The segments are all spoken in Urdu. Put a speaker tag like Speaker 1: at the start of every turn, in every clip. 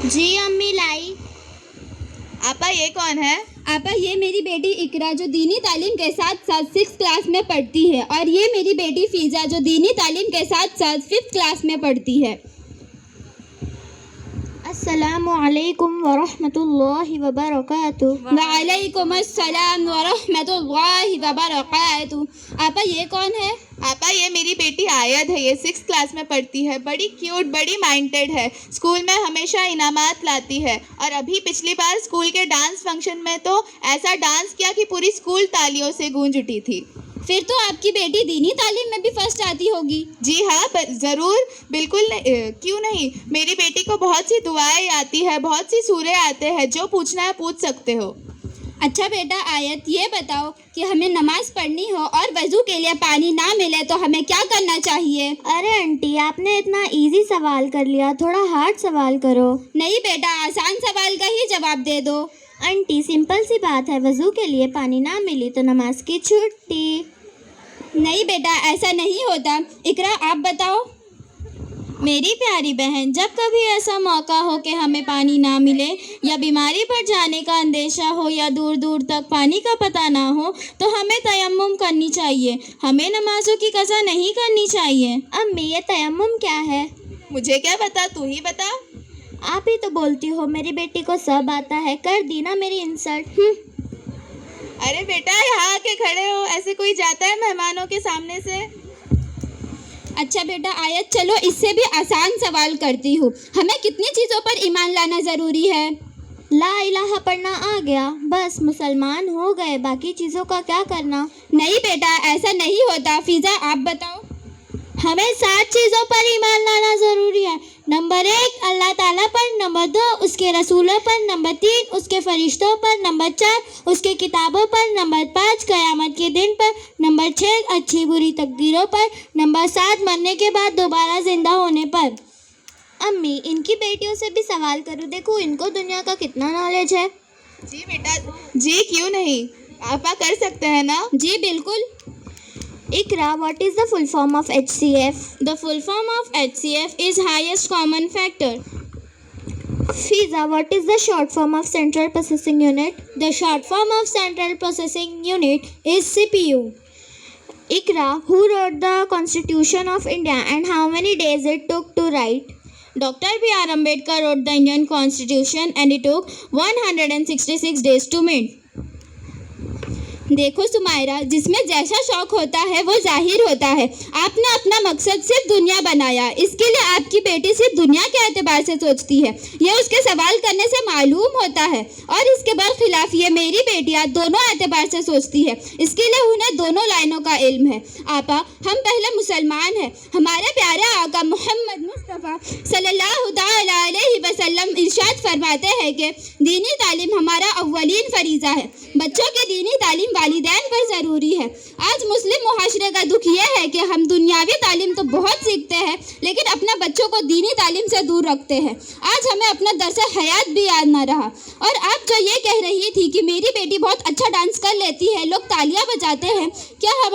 Speaker 1: جی امی لائی.
Speaker 2: آپا یہ کون ہے؟
Speaker 3: آپا یہ میری بیٹی اقرا جو دینی تعلیم کے ساتھ ساتھ 6 کلاس میں پڑھتی ہے، اور یہ میری بیٹی فیضا جو دینی تعلیم کے ساتھ ساتھ 5 کلاس میں پڑھتی ہے.
Speaker 1: السلام علیکم ورحمۃ اللہ وبرکاتہ.
Speaker 3: وعلیکم السلام ورحمۃ اللہ وبرکاتہ. آپا یہ کون ہے؟
Speaker 2: آپا یہ میری بیٹی آیت ہے، یہ 6 کلاس میں پڑھتی ہے، بڑی کیوٹ، بڑی مائنڈیڈ ہے، اسکول میں ہمیشہ انعامات لاتی ہے، اور ابھی پچھلی بار اسکول کے ڈانس فنکشن میں تو ایسا ڈانس کیا کہ پوری اسکول تالیوں سے گونج اٹھی تھی.
Speaker 3: پھر تو آپ کی بیٹی دینی تعلیم میں بھی فرسٹ آتی ہوگی.
Speaker 2: جی ہاں ضرور، بالکل کیوں نہیں. میری بیٹی کو بہت سی دعائیں آتی ہے، بہت سی سورے آتے ہیں، جو پوچھنا ہے پوچھ سکتے ہو.
Speaker 3: اچھا بیٹا آیت یہ بتاؤ کہ ہمیں نماز پڑھنی ہو اور وضو کے لیے پانی نہ ملے تو ہمیں کیا کرنا چاہیے؟
Speaker 1: ارے آنٹی آپ نے اتنا ایزی سوال کر لیا، تھوڑا ہارڈ سوال کرو.
Speaker 3: نہیں بیٹا آسان سوال کا ہی جواب دے دو.
Speaker 1: آنٹی سمپل سی بات ہے، وضو کے لیے پانی نہ ملی تو نماز کی چھٹی.
Speaker 3: نہیں بیٹا ایسا نہیں ہوتا. اقرا آپ بتاؤ. میری پیاری بہن، جب کبھی ایسا موقع ہو کہ ہمیں پانی نہ ملے یا بیماری پڑ جانے کا اندیشہ ہو یا دور دور تک پانی کا پتہ نہ ہو تو ہمیں تیمم کرنی چاہیے. ہمیں نمازوں کی قضا نہیں کرنی چاہیے.
Speaker 1: امی یہ تیمم کیا ہے؟
Speaker 2: مجھے کیا پتا، تو ہی بتا.
Speaker 1: آپ ہی تو بولتی ہو میری بیٹی کو سب آتا ہے، کر دی نا میری انسلٹ.
Speaker 2: ارے بیٹا یہاں آ کے کھڑے ہو، ایسے کوئی جاتا ہے مہمانوں کے سامنے سے؟
Speaker 3: اچھا بیٹا آیت چلو اس سے بھی آسان سوال کرتی ہوں. ہمیں کتنی چیزوں پر ایمان لانا ضروری ہے؟
Speaker 1: لا الہ پڑھنا آ گیا بس مسلمان ہو گئے، باقی چیزوں کا کیا کرنا.
Speaker 3: نہیں بیٹا ایسا نہیں ہوتا. فیضا آپ بتاؤ.
Speaker 1: ہمیں 7 چیزوں پر ایمان لانا ضروری ہے. نمبر 1 اللہ تعالیٰ پر، نمبر 2 اس کے رسولوں پر، نمبر 3 اس کے فرشتوں پر، نمبر 4 اس کے کتابوں پر، نمبر 5 قیامت کے دن پر، نمبر 6 اچھی بری تقدیروں پر، نمبر 7 مرنے کے بعد دوبارہ زندہ ہونے پر. امی ان کی بیٹیوں سے بھی سوال کرو، دیکھو ان کو دنیا کا کتنا نالج ہے.
Speaker 2: جی بیٹا جی کیوں نہیں، آپا کر سکتے ہیں نا.
Speaker 3: جی بالکل.
Speaker 1: Ikra, what is the full form of HCF?
Speaker 3: The full form of HCF is highest common factor.
Speaker 1: Fiza, what is the short form of Central Processing Unit?
Speaker 3: The short form of Central Processing Unit is CPU.
Speaker 1: Ikra, who wrote the Constitution of India and how many days it took to write?
Speaker 3: Dr. B.R. Ambedkar wrote the Indian Constitution and it took 166 days to mint. دیکھو سمائرہ، جس میں جیسا شوق ہوتا ہے وہ ظاہر ہوتا ہے. آپ نے اپنا مقصد صرف دنیا بنایا، اس کے لیے آپ کی بیٹی صرف دنیا کے اعتبار سے سوچتی ہے. یہ اس کے سوال کرنے سے معلوم ہوتا ہے. اور اس کے برخلاف یہ میری بیٹیاں دونوں اعتبار سے سوچتی ہے، اس کے لیے انہیں دونوں لائنوں کا علم ہے. آپا ہم پہلے مسلمان ہیں. ہمارے پیارے آقا محمد مصطفیٰ صلی اللہ تعالیٰ علیہ وسلم ارشاد فرماتے ہیں کہ دینی تعلیم ہمارا اولین فریضہ ہے. بچوں کی دینی تعلیم والدین پر ضروری ہے. آج مسلم معاشرے کا دکھ یہ ہے کہ ہم دنیاوی تعلیم تو بہت سیکھتے ہیں لیکن اپنے بچوں کو دینی تعلیم سے دور رکھتے ہیں. آج ہمیں اپنا درس حیات بھی یاد نہ رہا. اور آپ جو یہ کہہ رہی تھی کہ میری بیٹی بہت اچھا ڈانس کر لیتی ہے، لوگ تالیاں بجاتے ہیں، کیا ہم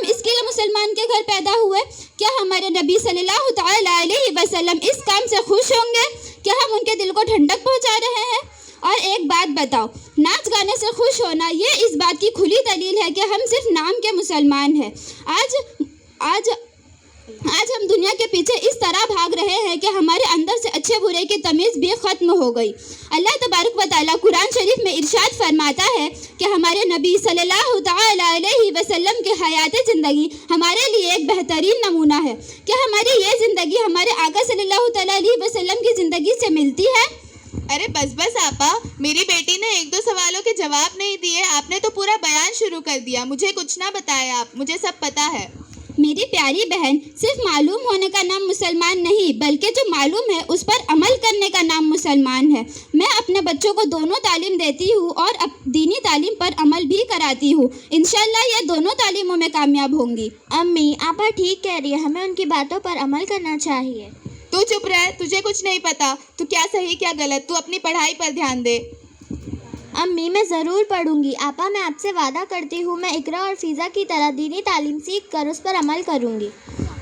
Speaker 3: اس کے لیے مسلمان کے گھر پیدا ہوئے؟ کیا ہمارے نبی صلی اللہ تعالیٰ علیہ وسلم اس کام سے خوش ہوں گے؟ کیا ہم ان کے دل کو ٹھنڈک پہنچا رہے ہیں؟ اور ایک بات بتاؤ، ناچ گانے سے خوش ہونا یہ اس بات کی کھلی دلیل ہے کہ ہم صرف نام کے مسلمان ہیں. آج ہم دنیا کے پیچھے اس طرح بھاگ رہے ہیں کہ ہمارے اندر سے اچھے برے کی تمیز بھی ختم ہو گئی. اللہ تبارک و تعالیٰ قرآن شریف میں ارشاد فرماتا ہے کہ ہمارے نبی صلی اللہ تعالیٰ علیہ وسلم کی حیات زندگی ہمارے لیے ایک بہترین نمونہ ہے. کیا ہماری یہ زندگی ہمارے آقا صلی اللہ تعالیٰ علیہ وسلم کی زندگی سے ملتی ہے؟
Speaker 2: ارے بس آپا، میری بیٹی نے 1-2 سوالوں کے جواب نہیں دیے، آپ نے تو پورا بیان شروع کر دیا. مجھے کچھ نہ بتایا آپ، مجھے سب پتا ہے.
Speaker 3: میری پیاری بہن، صرف معلوم ہونے کا نام مسلمان نہیں بلکہ جو معلوم ہے اس پر عمل کرنے کا نام مسلمان ہے. میں اپنے بچوں کو دونوں تعلیم دیتی ہوں اور دینی تعلیم پر عمل بھی کراتی ہوں. انشاءاللہ یہ دونوں تعلیموں میں کامیاب ہوں گی.
Speaker 1: امی آپا ٹھیک کہہ رہی ہے، ہمیں ان کی باتوں پر عمل کرنا چاہیے.
Speaker 2: تو چپ رہ، تجھے کچھ نہیں پتا. تو کیا صحیح کیا غلط، تو اپنی پڑھائی پر دھیان دے.
Speaker 1: امی میں ضرور پڑھوں گی. آپا میں آپ سے وعدہ کرتی ہوں میں اقرا اور فیضا کی طرح دینی تعلیم سیکھ کر اس پر عمل کروں گی.